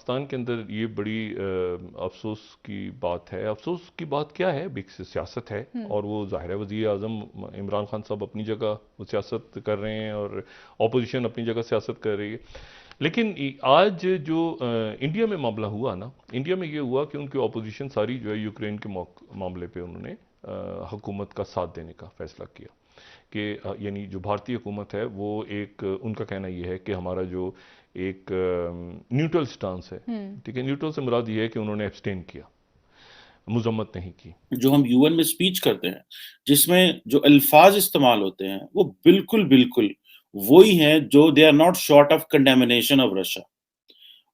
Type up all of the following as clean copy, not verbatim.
पाकिस्तान के अंदर ये बड़ी अफसोस की बात है। अफसोस की बात क्या है, एक सियासत है और वो ज़ाहिर है वज़ीर आज़म इमरान खान साहब अपनी जगह वो सियासत कर रहे हैं और अपोजिशन अपनी जगह सियासत कर रही है। लेकिन आज जो इंडिया में मामला हुआ ना, इंडिया में ये हुआ कि उनकी अपोजिशन सारी जो है यूक्रेन के मामले पे उन्होंने हुकूमत का साथ देने का फैसला किया कि यानी जो भारतीय हुकूमत है वो एक उनका कहना ये है कि हमारा जो एक न्यूट्रल स्टांस है, ठीक है, न्यूट्रल से मुराद ये है कि उन्होंने एब्सटेन किया, मुजम्मत नहीं की। जो हम यूएन में स्पीच करते हैं जिसमें जो अल्फाज इस्तेमाल होते हैं वो बिल्कुल बिल्कुल वही हैं जो they are not short of condemnation of Russia.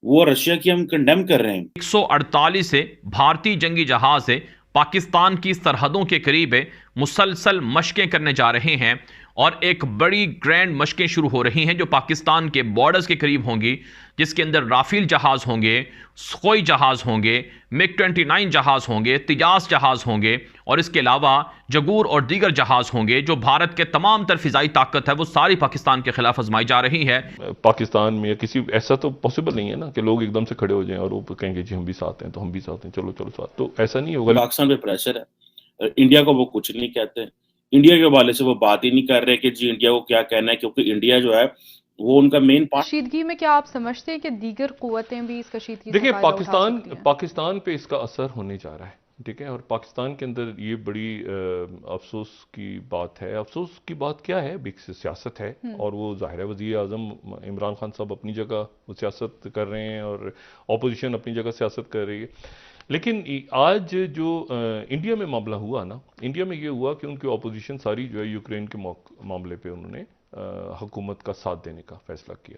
वो रशिया की हम कंडेम कर रहे हैं। 148 से भारतीय जंगी जहाज है पाकिस्तान की सरहदों के करीब है, मुसलसल मशकें करने जा रहे हैं और एक बड़ी ग्रैंड मशकें शुरू हो रही हैं जो पाकिस्तान के बॉर्डर्स के करीब होंगी, जिसके अंदर राफेल जहाज होंगे, सुखोई जहाज होंगे, मिग-29 जहाज होंगे, तिजास जहाज होंगे और इसके अलावा जगूर और दीगर जहाज होंगे। जो भारत के तमाम तर फिजाई ताकत है वो सारी पाकिस्तान के खिलाफ आजमाई जा रही है। पाकिस्तान में किसी ऐसा तो पॉसिबल नहीं है ना कि लोग एकदम से खड़े हो जाएं और वो कहेंगे जी हम भी साथ हैं, तो हम भी साथ हैं, चलो चलो साथ, तो ऐसा नहीं होगा। पाकिस्तान पे प्रेशर है, इंडिया को वो कुछ नहीं कहते, इंडिया के हवाले से वो बात ही नहीं कर रहे कि जी इंडिया को क्या कहना है, क्योंकि इंडिया जो है वो उनका मेन पार्ट। कशीदगी में क्या आप समझते हैं कि दीगर कुव्वतें भी इस कशीदगी देखिए, से फायदा उठा सकती हैं? पाकिस्तान पे इसका असर होने जा रहा है, ठीक है, और पाकिस्तान के अंदर ये बड़ी अफसोस की बात है। अफसोस की बात क्या है, एक सियासत है और वो ज़ाहिर है वज़ीर आज़म इमरान खान साहब अपनी जगह वो सियासत कर रहे हैं और अपोजिशन अपनी जगह सियासत कर रही है। लेकिन आज जो इंडिया में मामला हुआ ना, इंडिया में ये हुआ कि उनकी अपोजिशन सारी जो है यूक्रेन के मामले पे उन्होंने हुकूमत का साथ देने का फैसला किया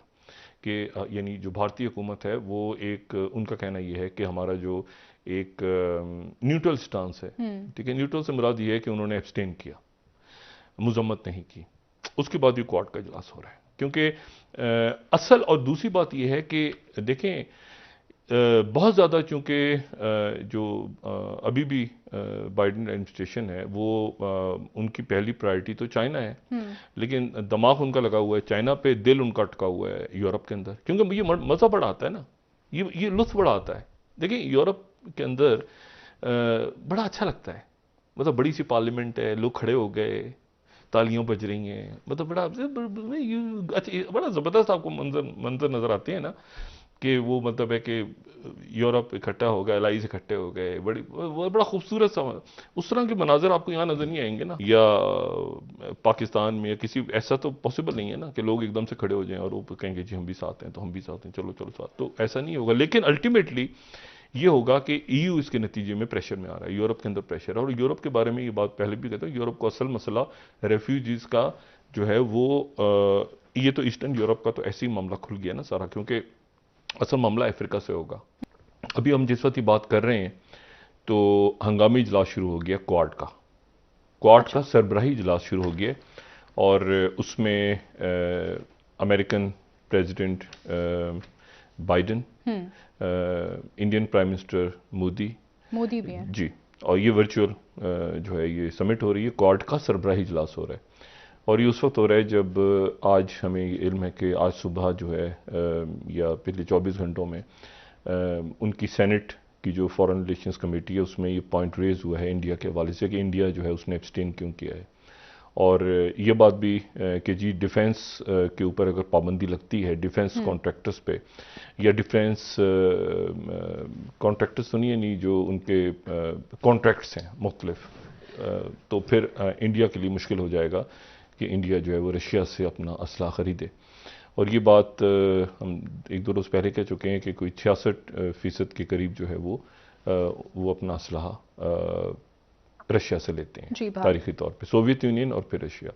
कि यानी जो भारतीय हुकूमत है वो एक उनका कहना ये है कि हमारा जो एक न्यूट्रल स्टांस है, ठीक है, न्यूट्रल से मुराद ये है कि उन्होंने एब्सटेन किया, मुजम्मत नहीं की। उसके बाद भी क्वाड का इजलास हो रहा है क्योंकि असल और दूसरी बात यह है कि देखें बहुत ज़्यादा चूँकि जो अभी भी बाइडेन एडमिनिस्ट्रेशन है वो उनकी पहली प्रायोरिटी तो चाइना है, लेकिन दिमाग उनका लगा हुआ है चाइना पे, दिल उनका अटका हुआ है यूरोप के अंदर, क्योंकि ये मज़ा बड़ा आता है ना, ये लुत्फ़ बड़ा आता है। देखिए यूरोप के अंदर बड़ा अच्छा लगता है, मतलब बड़ी सी पार्लियामेंट है, लोग खड़े हो गए, तालियां बज रही हैं, मतलब बड़ा ज़बरदस्त आपको मंजर नज़र आते हैं ना कि वो मतलब है कि यूरोप इकट्ठा हो गया, एलाइज इकट्ठे हो गए, बड़ा खूबसूरत सा उस तरह के मनाजिर आपको यहाँ नज़र नहीं आएंगे ना, या पाकिस्तान में या किसी ऐसा तो पॉसिबल नहीं है ना कि लोग एकदम से खड़े हो जाएं और वो कहेंगे जी हम भी साथ हैं, तो हम भी साथ हैं, चलो चलो साथ, तो ऐसा नहीं होगा। लेकिन अल्टीमेटली ये होगा कि ईयू इसके नतीजे में प्रेशर में आ रहा है, यूरोप के अंदर प्रेशर है। और यूरोप के बारे में ये बात पहले भी कहता हूँ, यूरोप को असल मसला रेफ्यूजीज़ का जो है वो ये तो ईस्टर्न यूरोप का तो ऐसे ही मामला खुल गया ना सारा, क्योंकि असल मामला अफ्रीका से होगा। अभी हम जिस वक्त बात कर रहे हैं तो हंगामी इजलास शुरू हो गया क्वाड का सरबराही इजलास शुरू हो गया और उसमें American president Biden, Indian prime minister Modi भी है जी, और ये वर्चुअल जो है ये समिट हो रही है, क्वाड का सरबराही इजलास हो रहा है। और ये उस वक्त हो रहा है जब आज हमें इल्म है कि आज सुबह जो है या पिछले 24 घंटों में उनकी सेनेट की जो फॉरेन रिलेशंस कमेटी है उसमें ये पॉइंट रेज हुआ है इंडिया के हवाले से कि इंडिया जो है उसने एब्सटेन क्यों किया है। और ये बात भी कि जी डिफेंस के ऊपर अगर पाबंदी लगती है डिफेंस कॉन्ट्रैक्टर्स पे या डिफेंस कॉन्ट्रैक्टर्स तो नहीं जो उनके कॉन्ट्रैक्ट्स हैं मुख्तलिफ, तो फिर इंडिया के लिए मुश्किल हो जाएगा कि इंडिया जो है वो रशिया से अपना असला ख़रीदे। और ये बात हम एक दो रोज़ पहले कह चुके हैं कि कोई 66% के करीब जो है वो अपना असलहा रशिया से लेते हैं तारीखी तौर पे, सोवियत यूनियन और फिर रशिया।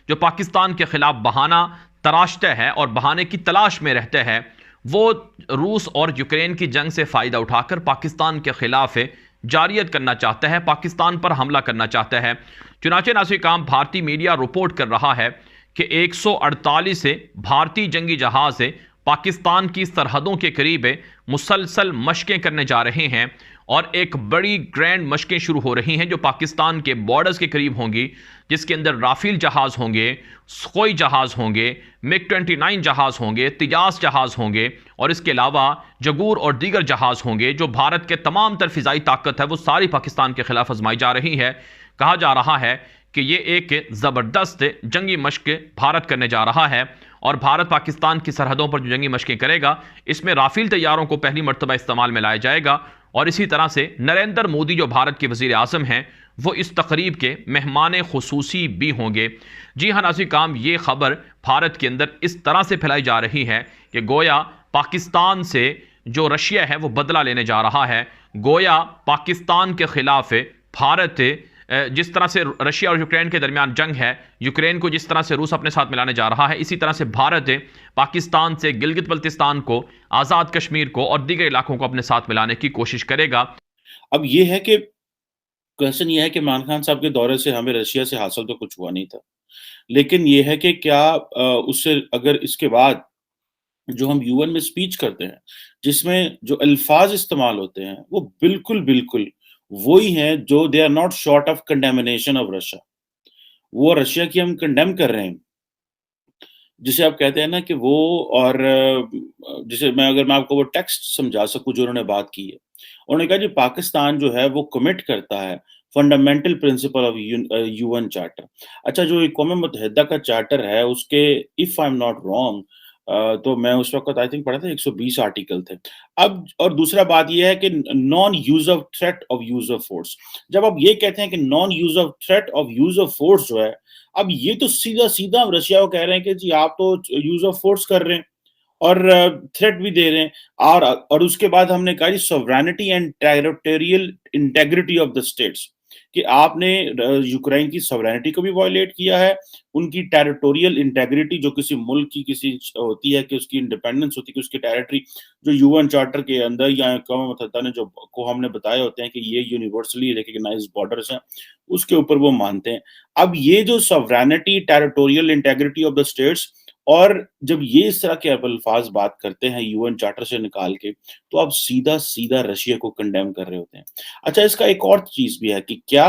जो पाकिस्तान के खिलाफ बहाना तराशते हैं और बहाने की तलाश में रहते हैं वो रूस और यूक्रेन की जंग से फ़ायदा उठाकर पाकिस्तान के खिलाफ जारियत करना चाहता है, पाकिस्तान पर हमला करना चाहता है। चुनाचे नाज़रीन, भारतीय मीडिया रिपोर्ट कर रहा है कि 148 से भारतीय जंगी जहाज पाकिस्तान की सरहदों के करीब मुसलसल मशकें करने जा रहे हैं और एक बड़ी ग्रैंड मशकें शुरू हो रही हैं जो पाकिस्तान के बॉर्डर्स के करीब होंगी, जिसके अंदर राफेल जहाज होंगे, सुखोई जहाज होंगे, MiG-29 जहाज होंगे, तेजास जहाज होंगे और इसके अलावा जगूर और दीगर जहाज होंगे। जो भारत के तमाम तर फिजाई ताकत है वो सारी पाकिस्तान के खिलाफ आजमाई जा रही है। कहा जा रहा है कि ये एक ज़बरदस्त जंगी मशक भारत करने जा रहा है और भारत पाकिस्तान की सरहदों पर जो जंगी मशकें करेगा इसमें राफेल तैयारों को पहली मरतबा इस्तेमाल में लाया जाएगा। और इसी तरह से नरेंद्र मोदी जो भारत के वज़ीर आज़म हैं वो इस तकरीब के मेहमान खुसूसी भी होंगे। जी हाँ नाज़रीन काम, ये खबर भारत के अंदर इस तरह से फैलाई जा रही है कि गोया पाकिस्तान से जो रशिया है वो बदला लेने जा रहा है। गोया पाकिस्तान के खिलाफ भारत जिस तरह से रशिया और यूक्रेन के दरमियान जंग है, यूक्रेन को जिस तरह से रूस अपने साथ मिलाने जा रहा है, इसी तरह से भारत पाकिस्तान से गिलगित बल्तिस्तान को, आज़ाद कश्मीर को और दीगर इलाकों को अपने साथ मिलाने की कोशिश करेगा। अब ये है कि क्वेश्चन ये है कि इमरान खान साहब के दौरे से हमें रशिया से हासिल तो कुछ हुआ नहीं था, लेकिन ये है कि क्या उससे अगर इसके बाद जो हम यूएन में स्पीच करते हैं, जिसमें जो अल्फाज इस्तेमाल होते हैं, वो बिल्कुल वही हैं जो they are not short of condemnation of Russia. वो रशिया की हम कंडेम कर रहे हैं, जिसे आप कहते हैं ना कि वो और जिसे अगर मैं आपको वो टेक्स्ट समझा सकूं जो उन्होंने बात की है, उन्होंने कहा जी पाकिस्तान जो है वो कमिट करता है fundamental principle of UN charter. अच्छा, जो अक़वाम मुत्तहिदा का चार्टर है उसके if I am not wrong तो मैं उस वक्त आई थिंक पढ़ा था 120 आर्टिकल थे। अब और दूसरा बात यह है कि non use of threat of use of force. जब आप ये कहते हैं कि non use of threat of use of force जो है, अब ये तो सीधा सीधा हम रशिया को कह रहे हैं कि जी आप तो यूज ऑफ फोर्स कर रहे हैं और थ्रेट भी दे रहे हैं। और उसके बाद हमने कहा जी sovereignty and territorial integrity of the states, कि आपने यूक्रेन की सॉवरेनिटी को भी वायलेट किया है, उनकी टेरिटोरियल इंटेग्रिटी जो किसी मुल्क की किसी होती है कि उसकी इंडिपेंडेंस होती है कि उसकी टेरिटरी जो यूएन चार्टर के अंदर या अक़वाम मुत्तहिदा ने जो को हमने बताए होते हैं कि ये यूनिवर्सली रिकॉग्नाइज्ड बॉर्डर्स हैं, उसके ऊपर वो मानते हैं। अब ये जो sovereignty territorial integrity of the states, और जब ये इस तरह के अल्फाज बात करते हैं यूएन चार्टर से निकाल के, तो आप सीधा सीधा रशिया को कंडेम कर रहे होते हैं। अच्छा, इसका एक और चीज भी है कि क्या